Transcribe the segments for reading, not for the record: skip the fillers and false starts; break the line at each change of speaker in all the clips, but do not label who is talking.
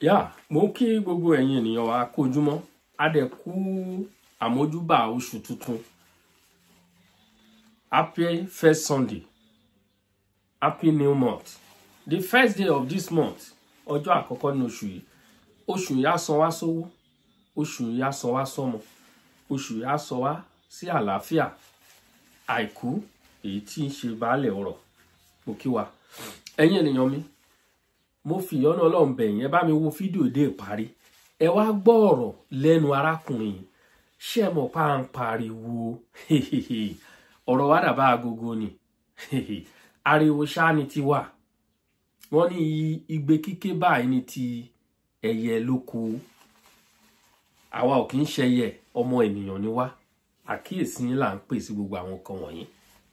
yá mo kí gbogbo ẹ̀yin ènìyàn wa kójúmọ́ adẹ̀kú àmójúbà oṣù tuntun happy first Sunday happy new month the first day of this month ọjọ́ àkọ́kọ́ ní oṣù yìí á san wá sówó oṣù yìí á san wá sọ́mọ oṣù yìí á san wá sí àlàáfíà àìkú èyí tí ń ṣe baálẹ̀ ọ̀rọ̀ mo kí wa ẹ̀yin ènìyàn mi mo fi ìyọ́nú Ọlọ́run bẹ̀ yín ẹ bá mi wo fídíò dé ìparí ẹ wá gbọ́ ọ̀rọ̀ lẹ́nu arákùnrin ṣé ẹ mọ̀ pa ń pariwo ọ̀rọ̀ wa dàbá agogo ni ariwo ṣáá ni ti wà wọ́n ní igbe kíké báyìí ní ti ẹyẹ lóko àwa ò kì í ṣẹyẹ ọmọ ènìyàn ni wá àkíyèsí yín là ń pè sí gbogbo àwọn kan wọ̀nyí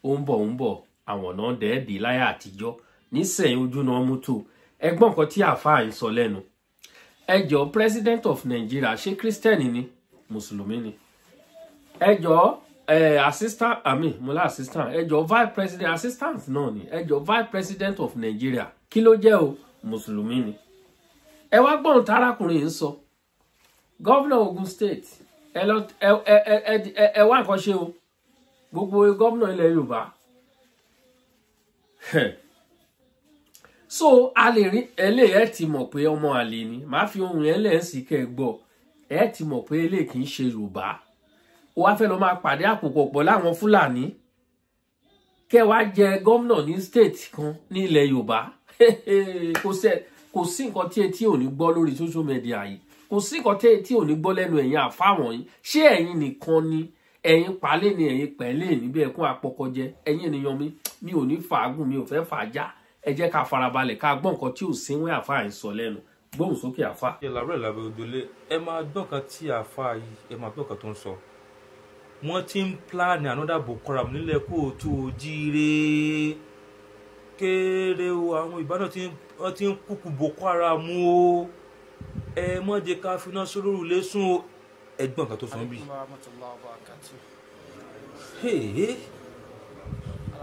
ó ń bọ̀ àwọn náà dẹ́ẹ̀dì láyà àtijọ́ nísẹ̀yìn ojú náà mú tó ẹgbọ́n nǹkan tí àáfàá ń sọ lẹ́nu ẹjọ́ president of Nigeria ṣé kírísítẹ́nì ni mùsùlùmí ni ẹjọ́ assistant mọ́lá assistant ẹjọ́ vice president assistant náà ni ẹjọ́ vice president of Nigeria kí ló jẹ́ o mùsùlùmí ni ẹ wá gbọ́n tarakùnrin ń sọ governor Ogun State ẹ wá nǹkan ṣe o gbogbo governor ilẹ̀ Yorùbá so a lè rí eléyìí ẹ ti mọ̀ pé ọmọ àlè ni màá fi ohun yẹn lẹ́ẹ̀sì kẹ́ ẹ gbọ́ ẹ ti mọ̀ pé eléyìí kì í ṣe Yorùbá ó wá fẹ́ lọ máa pàdé àpòpọ̀ pọ̀ láwọn Fúlàní kẹ́ wá jẹ gómìnà ní state kan ní ilẹ̀ Yorùbá kò sí nǹkan tí etí ò ní gbọ́ lórí social media yìí kò sí nǹkan tí etí ò ní gbọ́ lẹ́nu ẹ̀yin àfáwọn yìí ṣé ẹ̀yin nìkan ni ẹ̀yin palẹ̀ ni ẹ̀yin pẹ̀lẹ́ níbi ẹ̀kún àpọ̀kọjẹ ẹ̀yin ènìyàn mi ò ní fàágùn mi ò fẹ́ fàájà ẹ jẹ́ ká farabalẹ̀ ká gbọ́ nǹkan tí ò sínwé àfáà ń sọ lẹ́nu gbóhùn sókè àfáà.
ẹ làbúrò làbẹ̀ òdòlé ẹ máa gbọ́ kan tí àfáà yìí ẹ máa gbọ́ kan tó ń sọ wọ́n ti ń pláàni another Boko Haram nílẹ̀ Kóòtù Òjíire kéré o àwọn ìbádàn wọ́n ti ń kúkú Boko Haram o ẹ mọ́ jẹ́ ká finá sólórù lẹ́sùn o ẹgbọ́n kan tó sọ bí.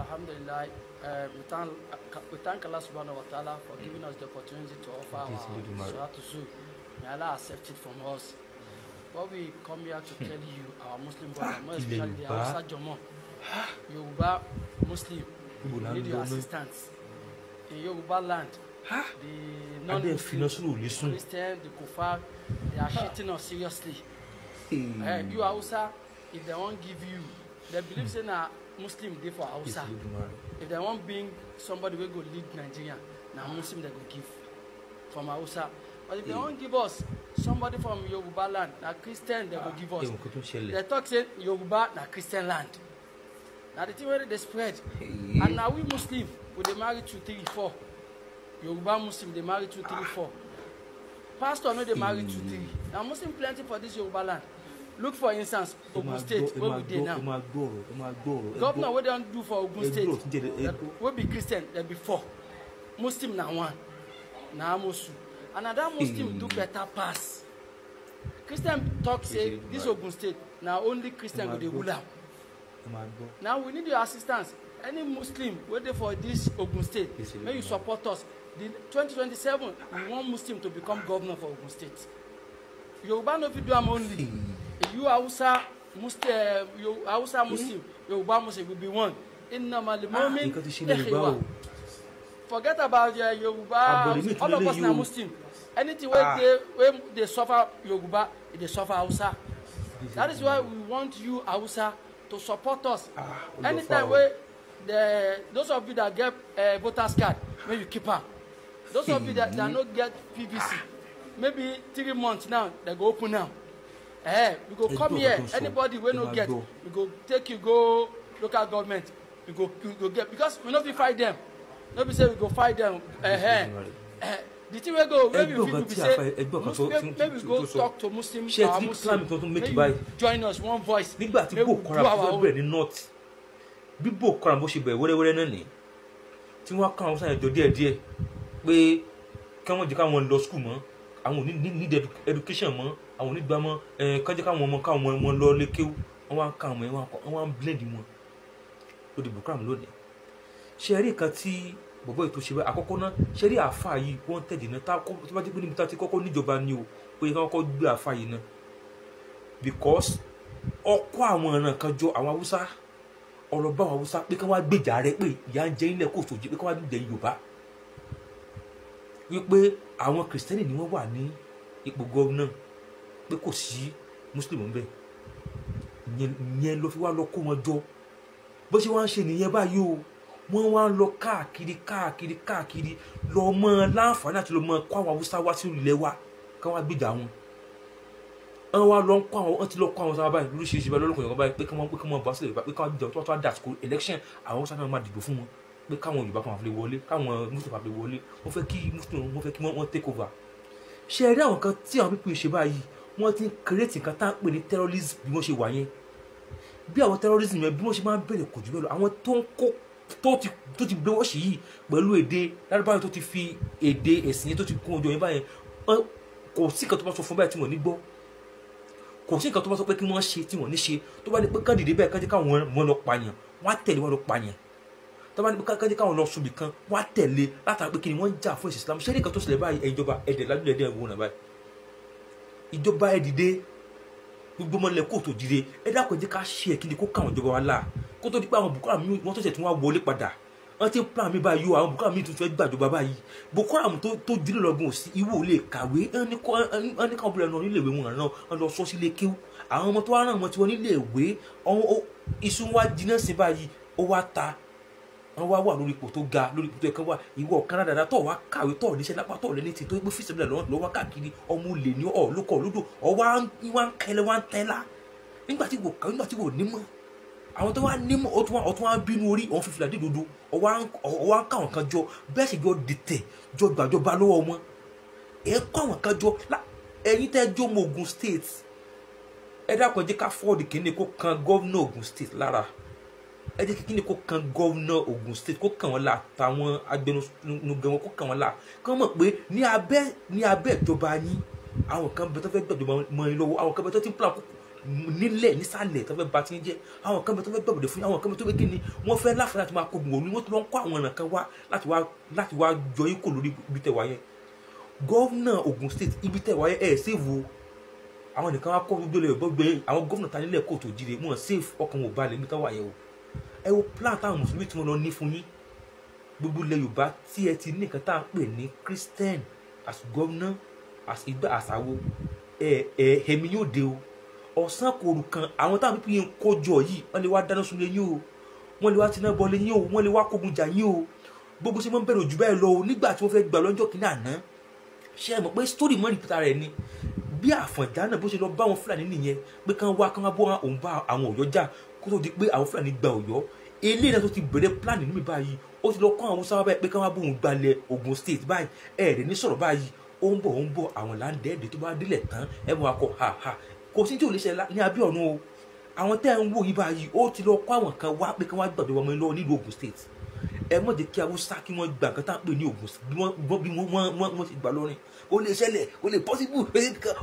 Alhamdulillah, we thank Allah subhanahu wa ta'ala for giving us the opportunity to offer our Salatu Zuhr. May Allah accept it from us. What we come here to tell you, our Muslim brothers, more especially the Hausa Jomo, Yoruba Muslim, need your assistance. In Yoruba land, the non-Muslim, Christian, the Kufar, they are cheating us seriously. You Hausa, if they won't give you, they believe saying a Muslim they for Hausa. If they want being somebody will go lead Nigeria, now Muslim they go give from Hausa. But if they won't give us somebody from Yoruba land, now Christian they go give us. They talk say Yoruba na Christian land. Now the thing where they spread, and now we Muslim we they marry 2, 3, 4. Yoruba Muslim they marry 2, 3, 4. Pastor no they marry 2, 3. Now Muslim plenty for this Yoruba land. Look for instance, Ogun State, where we dey now. Governor, what they don't do for Ogun State, we be Christian, there be 4. Muslim na 1. Na Amosu. Another Muslim do better pass. Christian talk say, this Ogun State, now only Christian go dey rule am. Now we need your assistance. Any Muslim waiting for this Ogun State, may you support us. The 2027, we want Muslim to become governor for Ogun State. Yoruba no fit do am only. You Hausa Muslim, Yoruba Muslim will be one. Innamal mu'min. Forget about Yoruba. All of us now Muslim. Anything where they suffer Yoruba, they suffer Hausa. That is why we want you Hausa to support us. Anytime where those of you that get voters card, may you keep her. Those of you that not get PVC, maybe 3 months now they go open now. We go come here. Anybody we no get, we go take you go local government. We go get because we not be fight them. Nobody say we go fight them. The thing we go maybe we say maybe we go talk to Muslim. Maybe join us one voice.
Nígbà tí Boko Haram bẹ̀rẹ̀ ní north bí Boko Haram bó ṣe bẹ̀rẹ̀ wẹ́rẹ́wẹ́rẹ́ náà ni tí wọ́n kàn wọ́n sáyẹn jọ díẹ̀díẹ̀ pé kí wọ́n jẹ́ káwọn lọ school mọ́ àwọn need education mọ́ àwọn onígbà mọ́ kájẹ́ káwọn ọmọ lọ lékéwú wọ́n wá ń ká àwọn wọ́n wá ń blend wọn ó di Boko Haram lónìí ṣe rí nǹkan tí bọ̀bọ̀ ètò ṣe bẹ́ẹ̀ àkọ́kọ́ náà ṣe rí àáfàá yìí wọ́n tẹ̀dí náà tó bá dé pé níbi tá a ti kọ́kọ́ níjọba ni o ó yẹ ká kọ́kọ́ gbé àáfàá yìí náà because ọkọ̀ àwọn ọ̀ràn kan jọ àwọn haúsá ọ̀rọ̀ bá àwọn haúsá pé ká wá gbèjà rẹ pé ìyá ń jẹ ilẹ̀ kò tó jẹ pé ká wá gbèjà yorùbá wípé àwọn kìrìsìtẹ́nì ni wọ́n wà ní ipò gọ́ọ̀nà pé kò sí mùsùlùmí ń bẹ ìyẹn ló fi wá lọ kó wọn jọ bó ṣe wá ń ṣe nìyẹn báyìí o wọ́n wá ń lọ káàkiri lọ mọ́ láǹfààní àti lọ mọ́ kó àwọn haúsá wá sí ilẹ̀ wa ká wá gbèjà wọn wọ́n wá lọ kó àwọn wọ́n ti lọ kó àwọn sábà báyìí lóríṣiríṣi báyìí lọ́lọ́kùnrin kan báyìí pé kí wọ́n bá sílẹ̀ pé káwọn gbèjà tó wá dà school election àwọn haúsá náà máa dìbò fún wọn pé káwọn yorùbá kan àfilẹ̀ wọlé káwọn mùsùlùmí àfilẹ̀ wọlé wọ́n fẹ́ kí mùsùlùmí wọ́n fẹ́ kí wọ́n take over. ṣe rí àwọn kan tí àwọn pípín ṣe báyìí wọ́n ti ń create nǹkan tá à ń pè ní terrorism bí wọ́n ṣe wà yẹn bí àwọn terrorism yẹn bí wọ́n ṣe máa ń bẹ̀rẹ̀ kò jù bẹ́ẹ̀ lọ àwọn tó ti gbé wọ́ọ̀ṣì yìí pẹ̀lú èdè lárúbáwá tó ti fi èdè ẹ̀sìn yẹn tó ti kún ọjọ́ yẹn báyẹn kò sí nǹkan tó bá sọ fún báyìí tí wọ́n ní gbọ́ kò sí nǹkan tó bá sọ pé kí wọ́n ṣe tí wọ́n ní ṣe tó bá ní pé kán dìde bẹ́ẹ̀ kán jẹ́ káwọn lọ pààyàn wọ́n á tẹ̀lé wọn lọ pààyàn tó bá ní pé kán jẹ́ káwọn lọ sùn bìkan wọ́n á tẹ̀lé látara pé kí ni wọ́n ń jà fún ìsìlámù ṣé nǹkan tó ṣẹlẹ̀ báyìí ìjọba ẹ̀dẹ̀ lábílẹ̀ ẹ̀dẹ̀ ìwọ̀n náà báyìí ìjọba ẹ̀ dìde gbogbo ọmọlẹ̀ kò tó dìde ẹ dákun jẹ́ ká ṣe ẹ̀ kí ni kó káwọn ìjọba wa là kó tó di pé àwọn Boko Haram wọ́n tó ṣẹ̀ tí wọ́n wọlé padà wọ́n ti ń plan mi báyìí o àwọn Boko Haram tuntun fẹ́ gbàjọba báyìí Boko Haram tó dúró lọ́gbọ̀n òsì ìwọ ò lè kàwé ẹni káwọn obìnrin náà nílé ìwé wọn náà wọ́n lọ sọ sílé kéwú àwọn ọmọ tó wá rán wọn tí wọ́n nílé ìwé iṣu wa jiná sí báyìí ó wá ta wọ́n wá wà lórí ipò tó ga lórí ipò tó ẹ̀kan wà ìwọ Canada tó wá kàwé tó níṣẹ́ lápá tó lẹ́ni tí tó gbé fíìsì bílẹ̀ lọ́wọ́ káàkiri ọmọ olè ní lókọ̀ lódò ọwá ń kẹlẹ̀ wá ń tẹ́lá nígbà tí wò nímọ̀ àwọn tó wá nímọ̀ ọtún wá bínú orí ọ̀hún fífi làdí dodo ọwá ń káwọn kan jọ bẹ́ẹ̀ sì jọ dìtẹ̀ jọ gbàjọba lọ́wọ́ wọn ẹ̀ kọ́ àwọn kan jọ ẹ̀yin tẹ́ jọ mọ Ogun State ẹ dákun jẹ́ ká fọ́ọ̀dì kìíní kó kan gọ́vnà Ogun State lára ẹ jẹ́ kìíní kó kan gọ́vnà Ogun State kó kàn wọ́n la àtàwọn agbẹnugan wọn kó kàn wọ́n la kàn mọ̀ pé ní abẹ́ ìjọba yín àwọn kan bẹ tó fẹ́ gbàjọba mọ́ ẹ lọ́wọ́ àwọn kan bẹ tó ti ń plan nílẹ̀ nísàlẹ̀ tó fẹ́ bá ti ń jẹ́ àwọn kan bẹ tó fẹ́ gbàgbọ́dẹ̀ fún àwọn kan bẹ tó fẹ́ kíni wọ́n fẹ́ láǹfààní láti máa kógun òru wọ́n tó lọ ń kó àwọn ọ̀nà kan wá láti wá jọ ikú lórí ibi tẹ̀ wáyé gọ́vnà Ogun State ibi tẹ̀ wáyé ẹ̀ ṣèwò àwọn nìkan wá kọ́ gbogbo ilẹ̀ gbogbo àwọn gọ́vnà ta nílẹ̀ kò tó jíire wọn safe ọkàn wọn balẹ̀ níbi táwọn àyẹ̀wò ẹ wo plan táwọn mùsùlùmí tí wọ́n lọ ní fún yín gbogbo ilẹ̀ Yorùbá tí ẹ ti ní nǹkan tá à ń pè ní Christian as gọ́vnà as ìgbà àṣàwò ẹ̀mí yóò dé o ọ̀sán kòrò kan àwọn táwọn pípín yẹn kójọ yìí wọ́n lè wá dáná sunlé yín o wọ́n lè wá tiná bọ́lé yín o wọ́n lè wá kógun jà yín o gbogbo ṣe máa ń bẹ̀rẹ̀ ojú báyìí lọ o nígbà tí wọ́n fẹ́ gbà lọ́jọ́ kìíní àná ṣe é mọ̀ pé story mọ́ rìpítà rẹ̀ ni bí Àfọ̀njá náà bó ṣe lọ bá àwọn Fúlàní nìyẹn pé kán wá bọ́ òun bá àwọn Ọ̀yọ́ jà kó tó di pé àwọn Fúlàní gba Ọ̀yọ́ eléyìí náà tó ti bẹ̀rẹ̀ plan nínú mi báyìí ó ti lọ kọ́ àwọn sábà báyìí pé kán wá bóun gbalẹ̀ Ogun State báyìí ẹ̀ẹ́dẹ̀ ní sọ̀rọ̀ báyìí ó ń bọ̀ àwọn láńdẹ́ẹ̀dẹ̀ tó bá délẹ̀ tán ẹ̀ mọ̀ akọ ha kò sí tí ò lè ṣe ní abẹ́ ọ̀run o àwọn tẹ́ ń wò yí báyìí ó ti lọ kọ́ àwọn kan wá pé kí wọ́n gbàgbé ọmọ lọ́wọ́ nílùú Ogun State ẹ mọ̀ jẹ́ kí Haúsá kí wọ́n gbà kan tá à ń pè ní Ogun State bí wọ́n ti gbà lọ́rin ó lè ṣẹlẹ̀ ó lè possible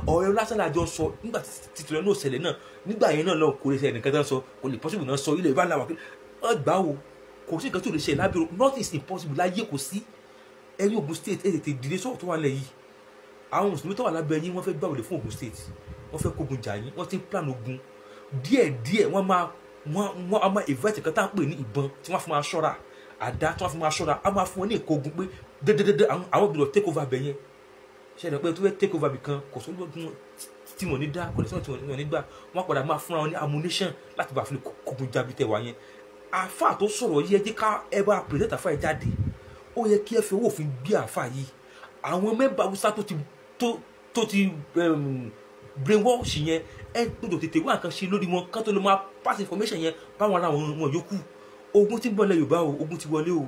ọ̀rẹ́ lásán làjọ sọ nígbà títí lọ náà ṣẹlẹ̀ náà nígbà yẹn náà lọ kò lè ṣe ẹnìkan tó ń sọ kò lè possible náà sọ ilé ìbára wà pé wọ́n gbà o kò sí nǹkan tó lè ṣe lábẹ́ nothing is impossible láyé kò sí ẹ̀yin Ogun State ẹ̀ tètè dìde sọ̀rọ̀ tó wà lẹ̀ yìí àwọn mùsùlùmí tó wà lábẹ́ yín wọ́n fẹ́ gbàwọlé fún Ogun State wọ́n fẹ́ kógun jà yín wọ́n ti ń plan ogun díẹ̀díẹ̀ wọ́n máa invite kan tá à ń pè ní ìbọn tí wọ́n fi máa ṣọ́ra àdá tí wọ́n fi máa ṣọ́ra á máa fún wọn ní ìkógun pé dédédédé àwọn gbọ́dọ̀ take over bẹ̀ yẹn ṣe é pé tó fẹ́ take over bì kan kò sóri tí wọ́n ní dá kò lè sọ́nà tí wọ́n ní gbà wọ́n padà máa fúnra wọn ní ammunition láti bá fi lè kógun jà bí tẹ̀ wá yẹn àáfà tó sọ̀rọ̀ yìí ẹ jẹ́ ká ẹ bá present àáfà yìí jáde ó yẹ kí ẹ fi owó òfin gbé àáfà yìí àwọn mẹ́bàá Haúsá tó ti brainwash yẹn ẹ gbọ́dọ̀ tètè wá nǹkan ṣe lórí wọn ká tó lè máa pass information yẹn báwọn ará wọn yòókù ogun tí ń bọ̀ lẹ́ Yorùbá o ogun ti wọlé o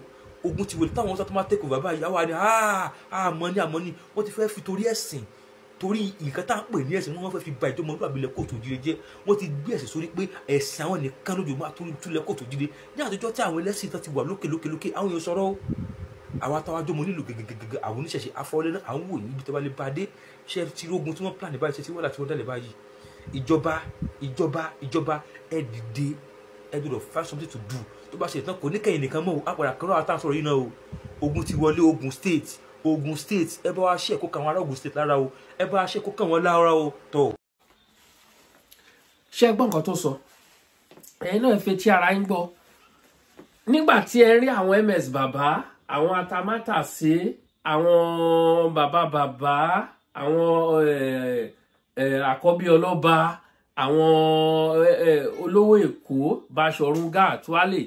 ogun ti wọlé táwọn Haúsá tó máa take over báyìí àwa ni àmọ́ ni wọ́n ti fẹ́ fi torí ẹ̀sìn torí nǹkan tá à ń pè ní ẹ̀sìn wọ́n fẹ́ fi ba ìjọba ọdún àbílẹ̀ kóòtù jíire jẹ́ wọ́n ti gbé ẹ̀sìn sórí pé ẹ̀sìn àwọn nìkan lójú máa túlẹ̀ kóòtù jíire ní àtijọ́ tí àwọn ẹlẹ́sìn tó ti wà lókè àwọn èèyàn sọ̀rọ̀ àwọn àtàwájọ́ mọ nílùú gẹ́gẹ́gẹ́gẹ́ àwọn oníṣẹ̀ṣe afọlẹ́ náà àwọn wòye ibi tó bá lè bá dé ṣe ti rógun tí wọ́n plan báyìí ṣe ti wọ́n láti wọ́n dálẹ̀ báyìí ìjọba ẹ dìde ẹ gbọ́dọ̀ find something to do tó bá ṣe tán kò ní kẹ́yìn nìkan mọ́ àpàdà kan náà àtàǹsọ̀rọ̀ yìí náà o ogun ti wọlé Ogun State ẹ bá wa ṣe kó kan wọn ará Ogun State lára o ẹ bá wa ṣe kó kan wọn lára o tó.
ṣé gbọ́n nǹkan tó sọ ẹ̀yin náà fẹ́ tí ara yín gbọ́ nígbà tí ẹ rí àwọn ms bàbá àwọn atamátàsé àwọn bàbá àwọn àkọ́bí ọlọ́ba àwọn olówó Èkó Báṣọ̀run Gáà Tuale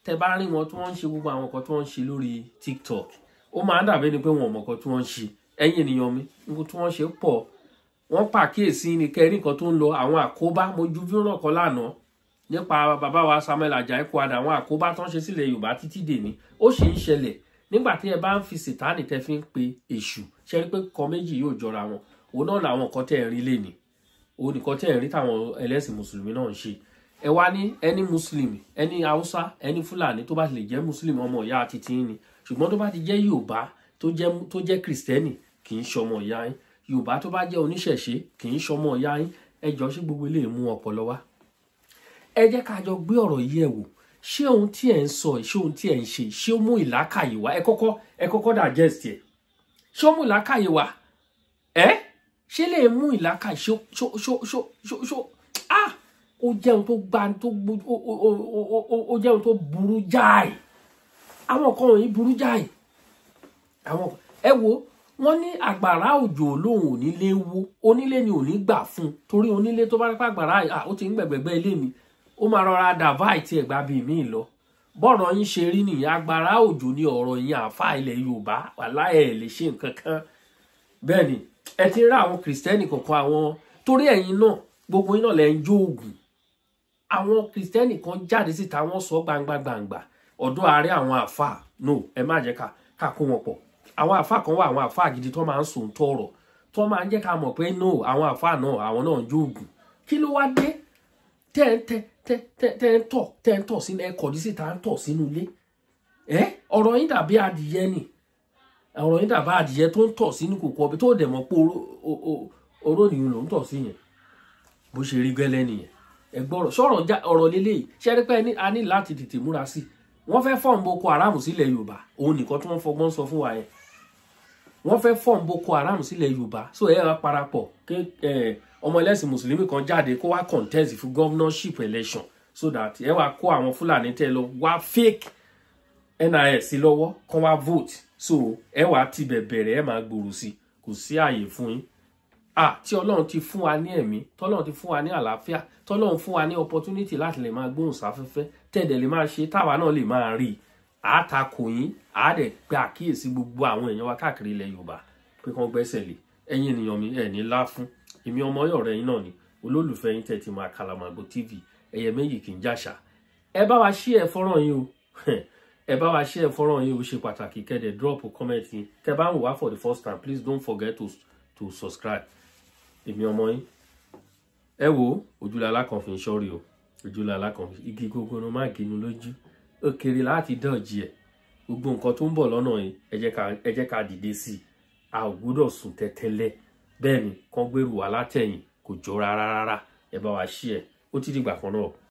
tẹ bá rí wọn tí wọ́n ń ṣe gbogbo àwọn nǹkan tí wọ́n ń ṣe lórí TikTok ó máa ń dàbí ni pé wọn ò mọ̀ nǹkan tí wọ́n ń ṣe ẹ̀yin ènìyàn mi nǹkan tí wọ́n ṣe pọ̀ wọ́n pàkíyèsí ni kẹrí nǹkan tó ń lọ àwọn àkóbá mojú fíran kan lánàá nípa bàbá wa Samuel Ajayi Crowther àwọn àkóbá tó ń ṣe sílẹ̀ Yorùbá títí dèní ó sì ń ṣẹlẹ̀ nígbà tí ẹ bá ń fi sìtáànì tẹ fi ń pe èṣù ṣe rí pé kan méjì yóò jọra wọn òun náà làwọn nǹkan tẹ́ ẹ̀ rí lé ní òun nìkan tẹ́ ẹ̀ rí táwọn ẹlẹ́sìn mùsùlùmí náà ń ṣe ẹ wá ní ẹni mùsùlùmí ẹni Haúsá ẹni Fúlàní tó bá ti lè jẹ́ mùsùlùmí ọmọ ìyá àti tiyín ni ṣùgbọ́n tó bá ti jẹ́ Yorùbá tó jẹ́ Kìrìsìtẹ́nì kì í ṣọmọ ìyá yín Yorùbá tó bá jẹ́ oníṣẹ̀ṣe kì í ṣọmọ ìyá yín ẹ jọ ṣé gbogbo ilé mú ọpọlọ wá ẹ jẹ́ ká jọ gbé ọ̀rọ̀ yìí ẹ̀ wò ṣé ohun tí ẹ̀ ń sọ ṣé ohun tí ẹ̀ ń ṣe ṣé ó mú ìlàkàyè wá ẹ kọ́kọ́ digest ẹ̀ ṣé ó mú ìlàkàyè wá ṣé lè mú ìlàkàyè ṣó ó jẹ́ ohun tó gbá ó jẹ́ ohun tó burú jáì àwọn kan wọ̀nyí burú jáì àwọn ẹ wo wọ́n ní àgbàrá òjò lòun ò nílé wó onílé ni ò ní gbà fún torí onílé tó bá rí pàgbàrá ó ti ń gbẹ̀gbẹ̀gbẹ̀ ilé mi ó máa rọra dàbá ìtì ẹ̀gbá bíi mí lọ bọ́ọ̀rọ̀ yín ṣe rí nìyẹn àgbàrá òjò ní ọ̀rọ̀ yín àáfà ilẹ̀ Yorùbá wàláhì ẹ̀ lè ṣe nǹkan kan bẹ́ẹ̀ ni ẹ ti rí àwọn kìrìsìtẹ́nì kọ̀ọ̀kan àwọn torí ẹ̀yin náà gbogbo yín náà lẹ́ ń jó oògùn àwọn kìrìsìtẹ́nì kan jáde síta wọ́n sọ gbangba ọ̀dọ̀ ààrẹ àwọn àáfà no ẹ má jẹ́ ká kó wọn pọ̀ àwọn àáfà kan wà àwọn àáfà gidi tó máa ń sòun tọrọ tó máa ń jẹ́ ká mọ̀ pé no àwọn àáfà náà àwọn náà ń jó oògùn kí ló wá dé tẹ́ ń tọ̀ sínú ẹ̀kọ́ dí síta ń tọ̀ sínú ilé ọ̀rọ̀ yín dàbí adìyẹ ni ọ̀rọ̀ yín dàbí adìyẹ tó ń tọ̀ sínú kòkó ọbẹ̀ tó dẹ̀ mọ̀ pé oró nìyẹn ló ń tọ̀ sí yẹn bó ṣe rí gẹ́lẹ́ nìyẹn ẹ gbọ́rọ̀ sọ̀rọ̀ ọ̀rọ̀ lélẹ́yìí ṣe rí pé a ní láti tètè múra sí wọ́n fẹ́ fọ́ọ̀mù Boko Haram sílẹ̀ Yorùbá òun nìkan tí wọ́n fọgbọ́n sọ fún wa yẹn wọ́n fẹ́ fọ́ọ̀mù Boko Haram sílẹ̀ Yorùbá so ẹ wá parapọ̀ ọmọ ẹlẹ́sìn mùsùlùmí kan jáde kó wá contest fún governorship election so that ẹ wá kó àwọn Fúlàní tẹ́ lọ wá fake NIS lọ́wọ́ kán wá vote so ẹ wá ti bẹ̀rẹ̀ ẹ máa gbòòrò sí kò sí àyè fún yín tí Ọlọ́run ti fún wa ní ẹ̀mí tọ́lọ́run ti fún wa ní àlàáfíà tọ́lọ́run fún wa ní opportunity láti lè máa gbóhùn sáfẹ́fẹ́ tẹ̀dẹ̀ lè máa ṣe táwa náà lè máa rí àtakò yín àádẹ́ pé àkíyèsí gbogbo àwọn èèyàn wa káàkiri ilẹ̀ Yorùbá pé kán gbẹ́sẹ̀ lé ẹ̀yin ènìyàn mi ẹ̀ ní lá fún èmi ọmọ ọ̀rẹ́ yín náà ni olólùfẹ́ yín tẹ̀ ti máa Kalamago TV ẹ̀yẹ méjì kì í jàṣà ẹ bá wa share fọ́nrán yín o ẹ bá wa share fọ́nrán yín o ṣe pàtàkì kẹ́dẹ̀ drop comment yín tẹ́ bá ń wò wá for the first time please don't forget to subscribe èmi ọmọ yín ẹ wo ojúlala kan fi ń ṣọ́rí o ojúlala kan igi gbogbo ló má gínú lójú ó kéré láti dọ̀jì ẹ̀ gbogbo nǹkan tó ń bọ̀ lọ́nà yìí ẹ jẹ́ ká dìde sí i a ò gbọ́dọ̀ sùn tẹ́tẹ́lẹ̀ bẹ́ẹ̀ ni kán gbèrú wa látẹ̀yìn kò jọ rárá ẹ bá wa share ó ti dìgbà kan náà.